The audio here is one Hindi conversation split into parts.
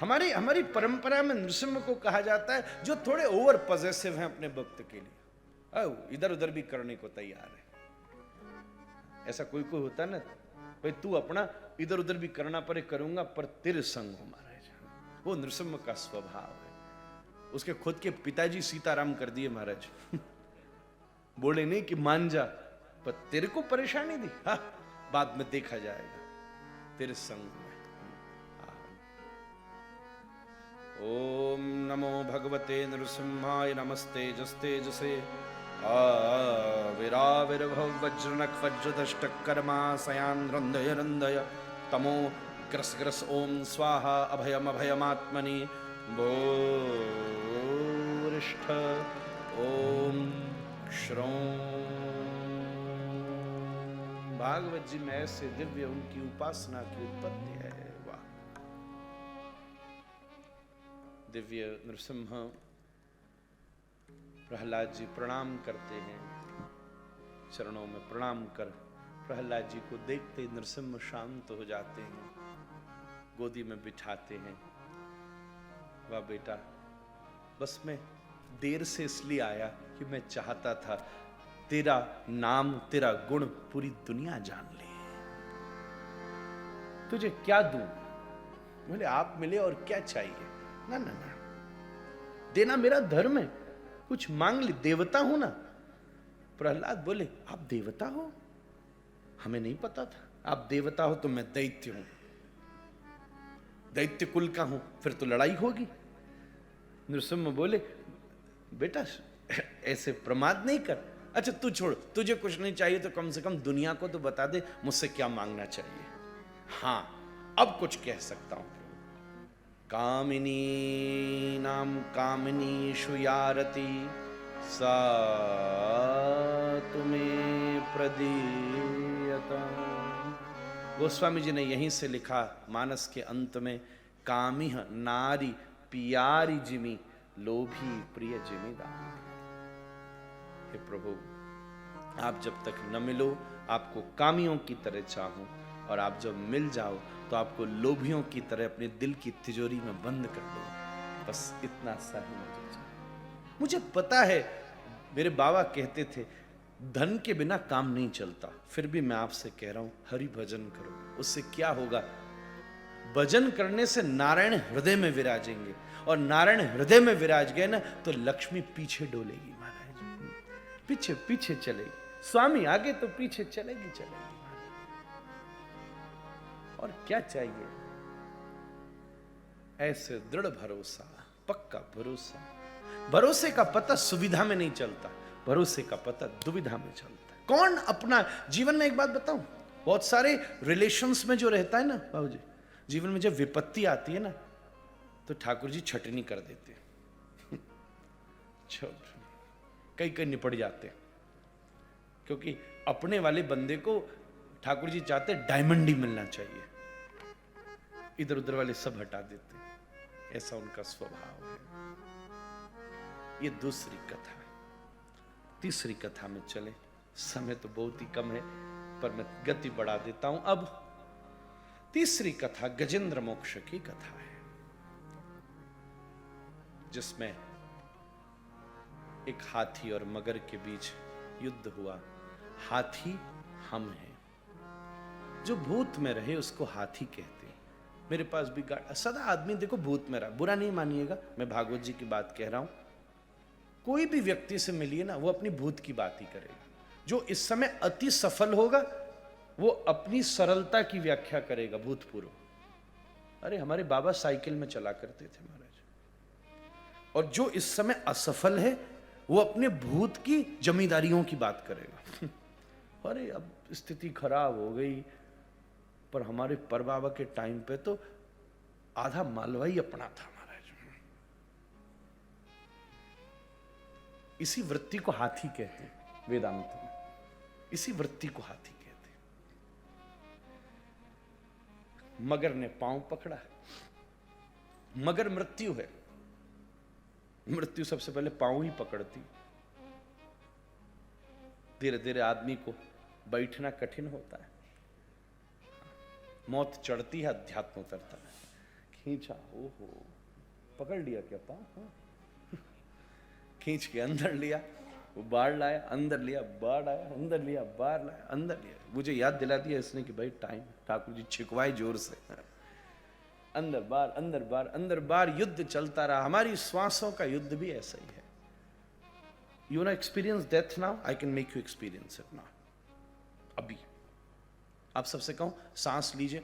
हमारी हमारी परंपरा में नृसिंह को कहा जाता है जो थोड़े ओवर पॉजेसिव हैं अपने भक्त के लिए, इधर उधर भी करने को तैयार है। ऐसा कोई कोई होता है ना, भाई तू अपना इधर उधर भी करना पड़े करूंगा पर तेरे संग हो महाराज। वो नृसिंह का स्वभाव है। उसके खुद के पिताजी सीताराम कर दिए महाराज। बोले नहीं कि मान जा, पर तेरे को परेशानी दी, हाँ बाद में देखा जाएगा, तेरे संग में। ओम नमो भगवते नृसिंहाय नमस्ते जस्ते जसे विराविर्भव वज्रनख वज्रदष्टकर्मा सयान रंधय रंधय तमो ग्रस ग्रस ओम स्वाहा अभयम अभयमात्मनि भूरिष्ठ ओम श्रों। भागवत जी में ऐसे दिव्य उनकी उपासना की उत्पत्ति है। वाह! दिव्य नृसिंह प्रहलाद जी प्रणाम करते हैं, चरणों में प्रणाम कर प्रहलाद जी को देखते ही नृसिंह शांत हो जाते हैं, गोदी में बिठाते हैं। वाह बेटा, बस मैं देर से इसलिए आया कि मैं चाहता था तेरा नाम तेरा गुण पूरी दुनिया जान ले। तुझे क्या दूं? बोले आप मिले और क्या चाहिए? ना ना ना, देना मेरा धर्म है, कुछ मांग ले, देवता हूं ना। प्रहलाद बोले आप देवता हो? हमें नहीं पता था। आप देवता हो तो मैं दैत्य हूं, दैत्य कुल का हूं, फिर तो लड़ाई होगी। नृसिंह बोले बेटा ऐसे प्रमाद नहीं कर। अच्छा तू छोड़, तुझे कुछ नहीं चाहिए तो कम से कम दुनिया को तो बता दे मुझसे क्या मांगना चाहिए। हाँ अब कुछ कह सकता हूं। कामिनी नाम कामिनी शुयारती सा तुम्हें प्रदीयता। गोस्वामी जी ने यहीं से लिखा मानस के अंत में, कामिह नारी पियारी जिमी लोभी प्रिय जिमीदार। हे प्रभु, आप जब तक न मिलो आपको कामियों की तरह चाहूं, और आप जब मिल जाओ तो आपको लोभियों की तरह अपने दिल की तिजोरी में बंद कर दो। बस इतना सा ही मुझे चाहिए। मुझे पता है मेरे बाबा कहते थे धन के बिना काम नहीं चलता, फिर भी मैं आपसे कह रहा हूं हरि भजन करो। उससे क्या होगा? भजन करने से नारायण हृदय में विराजेंगे, और नारायण हृदय में विराज गए ना तो लक्ष्मी पीछे डोलेगी महाराज, पीछे पीछे चलेगी। स्वामी आगे तो पीछे चलेगी चलेगी। और क्या चाहिए? ऐसे दृढ़ भरोसा, पक्का भरोसा। भरोसे का पता सुविधा में नहीं चलता, भरोसे का पता दुविधा में चलता है। कौन अपना जीवन में, एक बात बताऊं, बहुत सारे रिलेशंस में जो रहता है ना बाबूजी, जीवन में जब विपत्ति आती है ना तो ठाकुर जी छटनी कर देते हैं। कई कई निपट जाते हैं, क्योंकि अपने वाले बंदे को ठाकुर जी चाहते डायमंड ही मिलना चाहिए, इधर उधर वाले सब हटा देते। ऐसा उनका स्वभाव है। ये दूसरी कथा। तीसरी कथा में चले, समय तो बहुत ही कम है पर मैं गति बढ़ा देता हूं। अब तीसरी कथा गजेंद्र मोक्ष की कथा है, जिसमें एक हाथी और मगर के बीच युद्ध हुआ। हाथी हम हैं, जो भूत में रहे उसको हाथी कहते हैं। मेरे पास भी सदा आदमी देखो भूत में रहा, बुरा नहीं मानिएगा, मैं भागवत जी की बात कह रहा हूं। कोई भी व्यक्ति से मिलिए ना, वो अपनी भूत की बात ही करेगा। जो इस समय अति सफल होगा वो अपनी सरलता की व्याख्या करेगा भूतपूर्व। अरे हमारे बाबा साइकिल में चला करते थे महाराज। और जो इस समय असफल है वो अपने भूत की जमींदारियों की बात करेगा। अरे अब स्थिति खराब हो गई, पर हमारे परबाबा के टाइम पे तो आधा मालवा ही अपना था महाराज। इसी वृत्ति को हाथी कहते हैं वेदांत में, इसी वृत्ति को हाथी कहते हैं। मगर ने पांव पकड़ा, मगर मृत्यु है, मृत्यु सबसे पहले पांव ही पकड़ती। धीरे धीरे आदमी को बैठना कठिन होता है, मौत चढ़ती है, अध्यात्म उतरता है। खींचा, ओहो, पकड़ लिया क्या पाँव? हाँ। खींच के अंदर लिया, वो बाहर लाया, अंदर लिया, बाहर आया, अंदर लिया, बाहर लाया, अंदर लिया। मुझे याद दिला दिया इसने कि भाई टाइम, ठाकुर जी छिकवाए जोर से। अंदर बाहर, अंदर बाहर, अंदर बाहर, युद्ध चलता रहा। हमारी श्वासों का युद्ध भी ऐसा ही है। You know experience death now, I can make you experience it now. अभी आप सबसे कहूं, सांस लीजिए,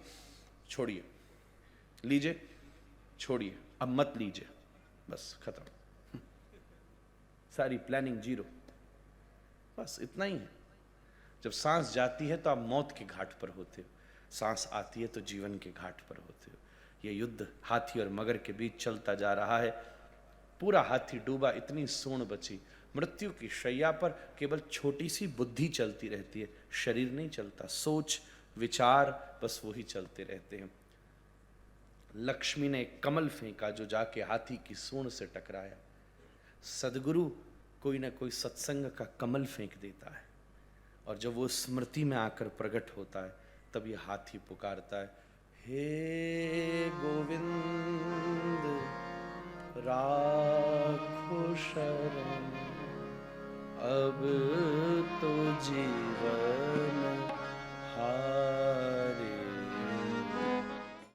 छोड़िए, लीजिए, छोड़िए, अब मत लीजिए, बस खत्म। सारी प्लानिंग जीरो, बस इतना ही है। जब सांस जाती है तो आप मौत के घाट पर होते हो, सांस आती है तो जीवन के घाट पर होते हो। ये युद्ध हाथी और मगर के बीच चलता जा रहा है। पूरा हाथी डूबा, इतनी सूंड बची। मृत्यु की शैया पर केवल छोटी सी बुद्धि चलती रहती है, शरीर नहीं चलता। सोच विचार बस वही चलते रहते हैं। लक्ष्मी ने एक कमल फेंका जो जाके हाथी की सूंड से टकराया। सदगुरु कोई ना कोई सत्संग का कमल फेंक देता है, और जब वो स्मृति में आकर प्रकट होता है तब ये हाथी पुकारता है, हे गोविंद राखो शरण, अब तो जीवन